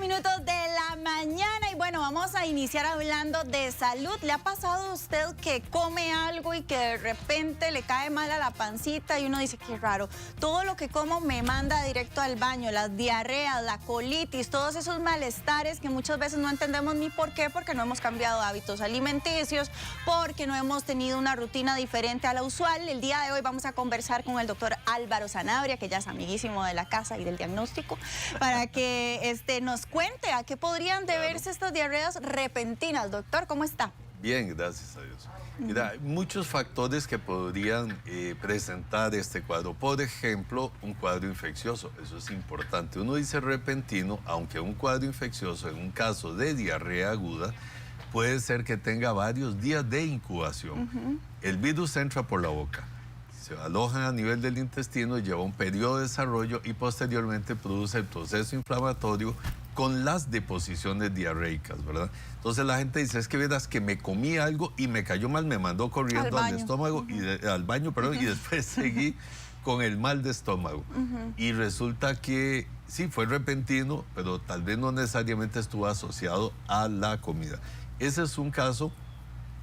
minutos de la mañana y bueno, vamos a iniciar hablando de salud. ¿Le ha pasado a usted que come algo y que de repente le cae mal a la pancita y uno dice, qué raro, todo lo que como me manda directo al baño, las diarreas, la colitis, todos esos malestares que muchas veces no entendemos ni por qué, porque no hemos cambiado hábitos alimenticios, porque no hemos tenido una rutina diferente a la usual? El día de hoy vamos a conversar con el doctor Álvaro Sanabria, que ya es amiguísimo de la casa y del diagnóstico, para que nos cuente a qué podrían deberse estas diarreas repentinas. Doctor, ¿cómo está? Bien, gracias a Dios. Mira, hay muchos factores que podrían presentar este cuadro. Por ejemplo, un cuadro infeccioso, eso es importante. Uno dice repentino, aunque un cuadro infeccioso, en un caso de diarrea aguda, puede ser que tenga varios días de incubación. El virus entra por la boca, se aloja a nivel del intestino, lleva un periodo de desarrollo y posteriormente produce el proceso inflamatorio con las deposiciones diarreicas, ¿verdad? Entonces la gente dice, es que verás que me comí algo y me cayó mal, me mandó corriendo al estómago, al baño, y después seguí con el mal de estómago. Y resulta que sí, fue repentino, pero tal vez no necesariamente estuvo asociado a la comida. Ese es un caso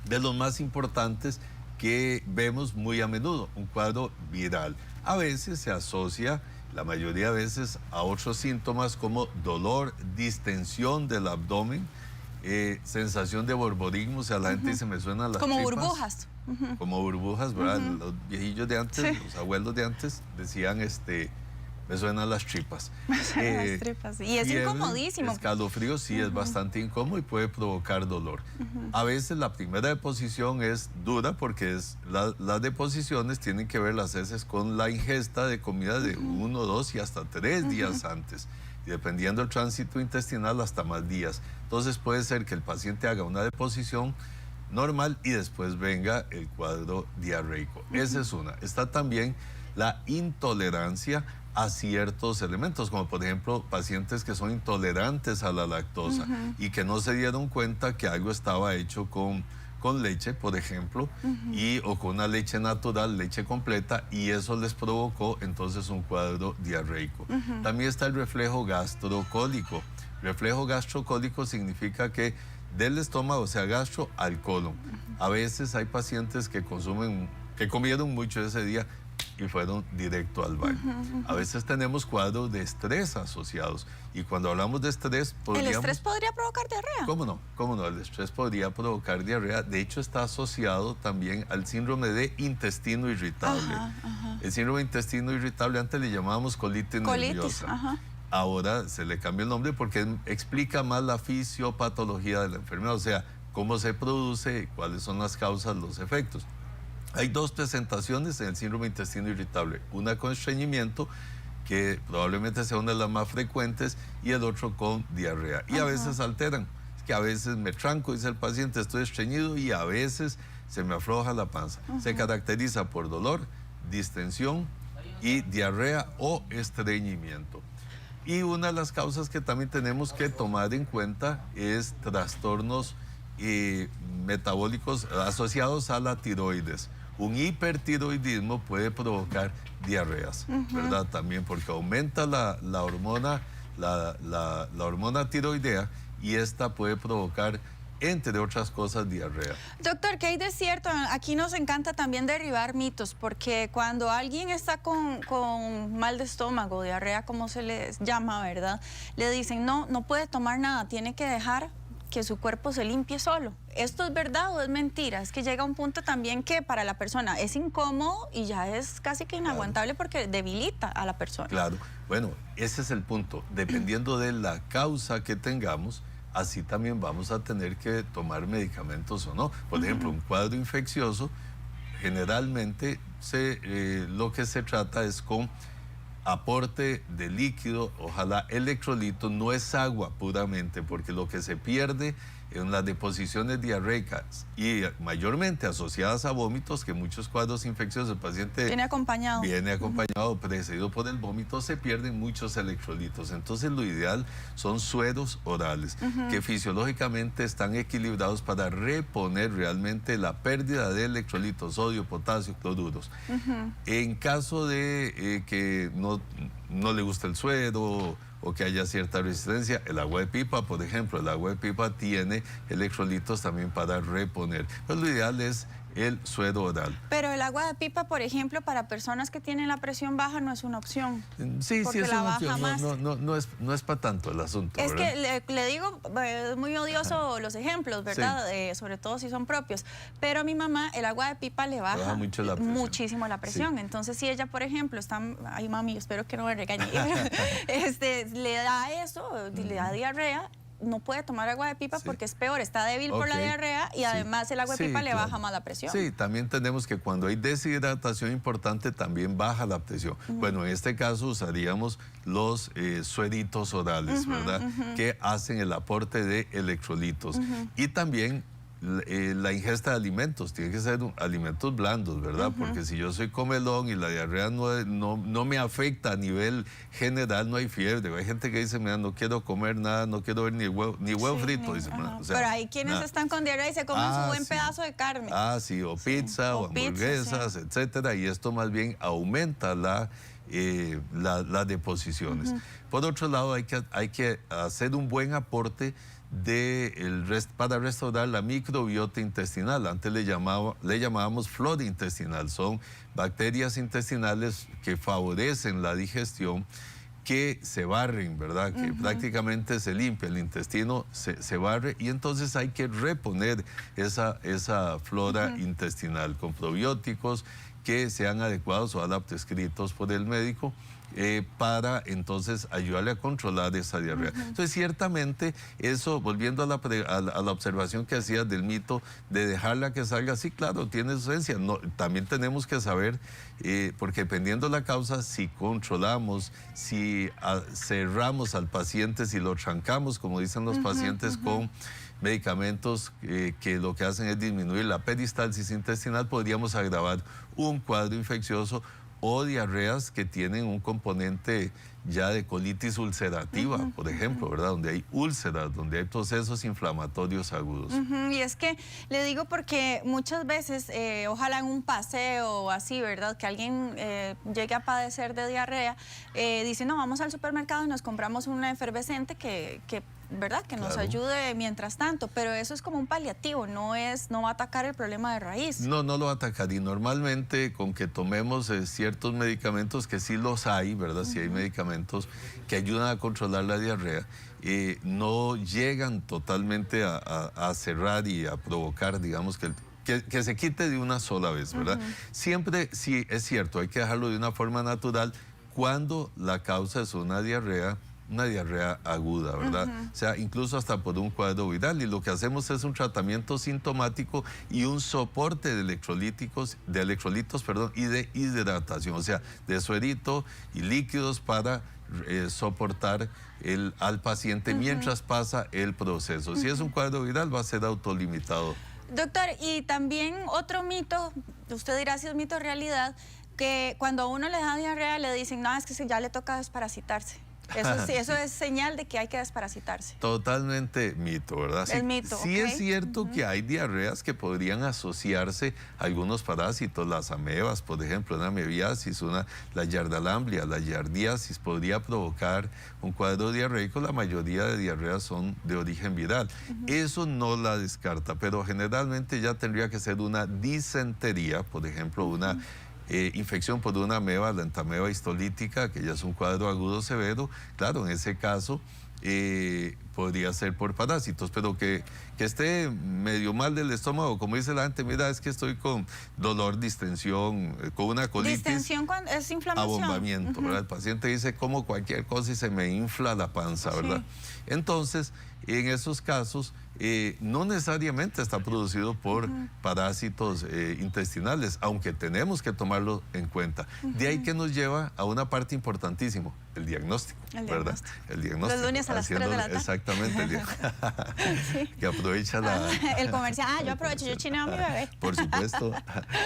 de los más importantes que vemos muy a menudo, un cuadro viral. A veces se asocia, la mayoría de veces, a otros síntomas como dolor, distensión del abdomen, sensación de borborismo, o sea, la gente dice, me suenan las como tripas. Burbujas. Como burbujas, ¿verdad? Los viejillos de antes, los abuelos de antes, decían, me suenan las tripas. Me suenan las tripas, y es incomodísimo. Escalofrío sí es bastante incómodo y puede provocar dolor. A veces la primera deposición es dura porque las deposiciones tienen que ver las heces con la ingesta de comida de 1, 2 y hasta 3 días antes. Y dependiendo del tránsito intestinal, hasta más días. Entonces puede ser que el paciente haga una deposición normal y después venga el cuadro diarreico. Esa es una. Está también la intolerancia a ciertos elementos, como por ejemplo pacientes que son intolerantes a la lactosa y que no se dieron cuenta que algo estaba hecho con leche, por ejemplo, o con una leche natural, leche completa, y eso les provocó entonces un cuadro diarreico. También está el reflejo gastrocólico. Reflejo gastrocólico significa que del estómago, o sea, gastro al colon. A veces hay pacientes que comieron mucho ese día y fueron directo al baño. A veces tenemos cuadros de estrés asociados, y cuando hablamos de estrés, ¿el estrés podría provocar diarrea? ¿Cómo no? ¿Cómo no? El estrés podría provocar diarrea. De hecho, está asociado también al síndrome de intestino irritable. El síndrome de intestino irritable, antes le llamábamos colitis nerviosa. Ahora se le cambió el nombre porque explica más la fisiopatología de la enfermedad, o sea, cómo se produce, cuáles son las causas, los efectos. Hay dos presentaciones en el síndrome de intestino irritable, una con estreñimiento, que probablemente sea una de las más frecuentes, y el otro con diarrea. Y a veces alteran, es que a veces me tranco, dice el paciente, estoy estreñido, y a veces se me afloja la panza. Se caracteriza por dolor, distensión y diarrea o estreñimiento. Y una de las causas que también tenemos que tomar en cuenta es trastornos metabólicos asociados a la tiroides. Un hipertiroidismo puede provocar diarreas, ¿verdad? También porque aumenta la hormona tiroidea, y esta puede provocar, entre otras cosas, diarrea. Doctor, ¿qué hay de cierto? Aquí nos encanta también derribar mitos, porque cuando alguien está con mal de estómago, diarrea, como se les llama, ¿verdad? Le dicen, no puede tomar nada, tiene que dejar que su cuerpo se limpie solo. ¿Esto es verdad o es mentira? Es que llega un punto también que para la persona es incómodo y ya es casi que inaguantable, porque debilita a la persona. Claro, bueno, ese es el punto. Dependiendo de la causa que tengamos, así también vamos a tener que tomar medicamentos o no. Por ejemplo, un cuadro infeccioso, generalmente lo que se trata es con aporte de líquido, ojalá electrolito, no es agua puramente, porque lo que se pierde en las deposiciones diarreicas y mayormente asociadas a vómitos, que muchos cuadros infecciosos el paciente viene acompañado, precedido por el vómito, se pierden muchos electrolitos. Entonces lo ideal son sueros orales, que fisiológicamente están equilibrados para reponer realmente la pérdida de electrolitos, sodio, potasio, cloruros. En caso de que no le gusta el suero o que haya cierta resistencia. El agua de pipa, por ejemplo, el agua de pipa tiene electrolitos también para reponer. Pues lo ideal es el suero oral. Pero el agua de pipa, por ejemplo, para personas que tienen la presión baja no es una opción. Sí, sí es la una baja opción. más. No es para tanto el asunto. Es ¿verdad? que le digo, es muy odioso los ejemplos, ¿verdad? Sí. Sobre todo si son propios. Pero a mi mamá el agua de pipa le baja mucho la presión. muchísimo la presión. Sí. Entonces, si ella, por ejemplo, está... Ay, mami, espero que no me regañe. Le da eso, le da diarrea, no puede tomar agua de pipa porque es peor, está débil por la diarrea y además el agua de pipa le baja más la presión. Sí, también tenemos que cuando hay deshidratación importante también baja la presión. Bueno, en este caso usaríamos los sueritos orales, ¿verdad? Que hacen el aporte de electrolitos. Y también la ingesta de alimentos, tiene que ser alimentos blandos, ¿verdad? Porque si yo soy comelón y la diarrea no me afecta a nivel general, no hay fiebre. Hay gente que dice, mira, no quiero comer nada, no quiero ver ni huevo frito. Dice, o sea, pero hay quienes están con diarrea y se comen su buen pedazo de carne. Sí, o pizza, o hamburguesas, etcétera. Y esto más bien aumenta las deposiciones. Por otro lado, hay que hacer un buen aporte para restaurar la microbiota intestinal. Antes le llamábamos flora intestinal. Son bacterias intestinales que favorecen la digestión, que se barren, ¿verdad? Que prácticamente se limpia, el intestino se barre y entonces hay que reponer esa flora intestinal con probióticos que sean adecuados o adaptescritos por el médico para entonces ayudarle a controlar esa diarrea. Entonces, ciertamente, eso, volviendo a la observación que hacías del mito de dejarla que salga, sí, claro, tiene su esencia. También tenemos que saber, porque dependiendo de la causa, si controlamos, si cerramos al paciente, si lo trancamos, como dicen los pacientes, con medicamentos que lo que hacen es disminuir la peristalsis intestinal, podríamos agravar un cuadro infeccioso o diarreas que tienen un componente ya de colitis ulcerativa, por ejemplo, ¿verdad? Donde hay úlceras, donde hay procesos inflamatorios agudos. Y es que le digo porque muchas veces, ojalá en un paseo o así, ¿verdad? Que alguien llegue a padecer de diarrea, dice, no, vamos al supermercado y nos compramos una efervescente que ¿verdad? Que nos ayude mientras tanto, pero eso es como un paliativo, no va a atacar el problema de raíz. No lo va a atacar y normalmente con que tomemos ciertos medicamentos, que sí los hay, ¿verdad? Sí hay medicamentos que ayudan a controlar la diarrea, no llegan totalmente a cerrar y a provocar, digamos, que se quite de una sola vez, ¿verdad? Siempre, sí, es cierto, hay que dejarlo de una forma natural cuando la causa es una diarrea aguda, ¿verdad? O sea, incluso hasta por un cuadro viral. Y lo que hacemos es un tratamiento sintomático y un soporte de electrolitos, y de hidratación, o sea, de suerito y líquidos para soportar al paciente mientras pasa el proceso. Si es un cuadro viral, va a ser autolimitado. Doctor, y también otro mito, usted dirá si es mito o realidad, que cuando a uno le da diarrea le dicen, no, es que ya le toca desparasitarse. Eso sí, eso es señal de que hay que desparasitarse. Totalmente mito, ¿verdad? Es mito. Sí, es cierto que hay diarreas que podrían asociarse a algunos parásitos, las amebas, por ejemplo, una amebiasis, la yardalamblia, la yardiasis podría provocar un cuadro diarreico. La mayoría de diarreas son de origen viral. Eso no la descarta, pero generalmente ya tendría que ser una disentería, por ejemplo, una infección por una ameba, la entameba histolítica, que ya es un cuadro agudo severo. Claro, en ese caso podría ser por parásitos, pero que esté medio mal del estómago, como dice la gente, mira, es que estoy con dolor, distensión, con una colitis. Distensión es inflamación. Abombamiento, ¿verdad? El paciente dice, como cualquier cosa y se me infla la panza, ¿verdad? Entonces, en esos casos, no necesariamente está producido por parásitos intestinales, aunque tenemos que tomarlo en cuenta. De ahí que nos lleva a una parte importantísima, el diagnóstico, ¿verdad? El diagnóstico. Los lunes lunes a las 3 de la tarde. Exactamente. Sí. Que aprovecha el comercial. Yo aprovecho, yo chineo a mi bebé. Por supuesto,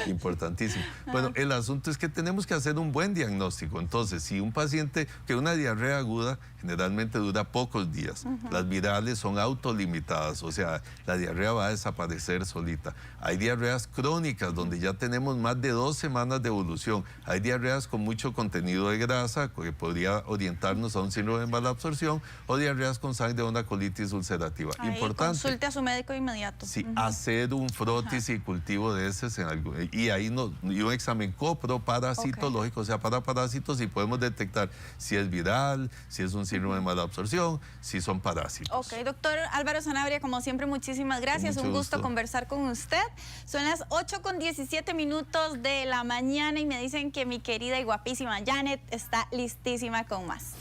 importantísimo. Bueno, el asunto es que tenemos que hacer un buen diagnóstico. Entonces, si un paciente que una diarrea aguda generalmente dura pocos días, las virales son autolimitadas, o sea, la diarrea va a desaparecer solita. Hay diarreas crónicas donde ya tenemos más de 2 semanas de evolución. Hay diarreas con mucho contenido de grasa que podría orientarnos a un síndrome de mala absorción o diarreas con sangre de una colitis ulcerativa. Ahí, importante. Consulte a su médico inmediato. Sí, hacer un frotis y cultivo de heces en algo, y ahí y un examen coproparasitológico, o sea, para parásitos, y podemos detectar si es viral, si es un síndrome de mala absorción, si son parásitos. Ok, doctor Álvaro Sanabria, como siempre, muchísimas gracias. Un gusto conversar con usted. Son las 8:17 de la mañana y me dicen que mi querida y guapísima Janet está listísima con más.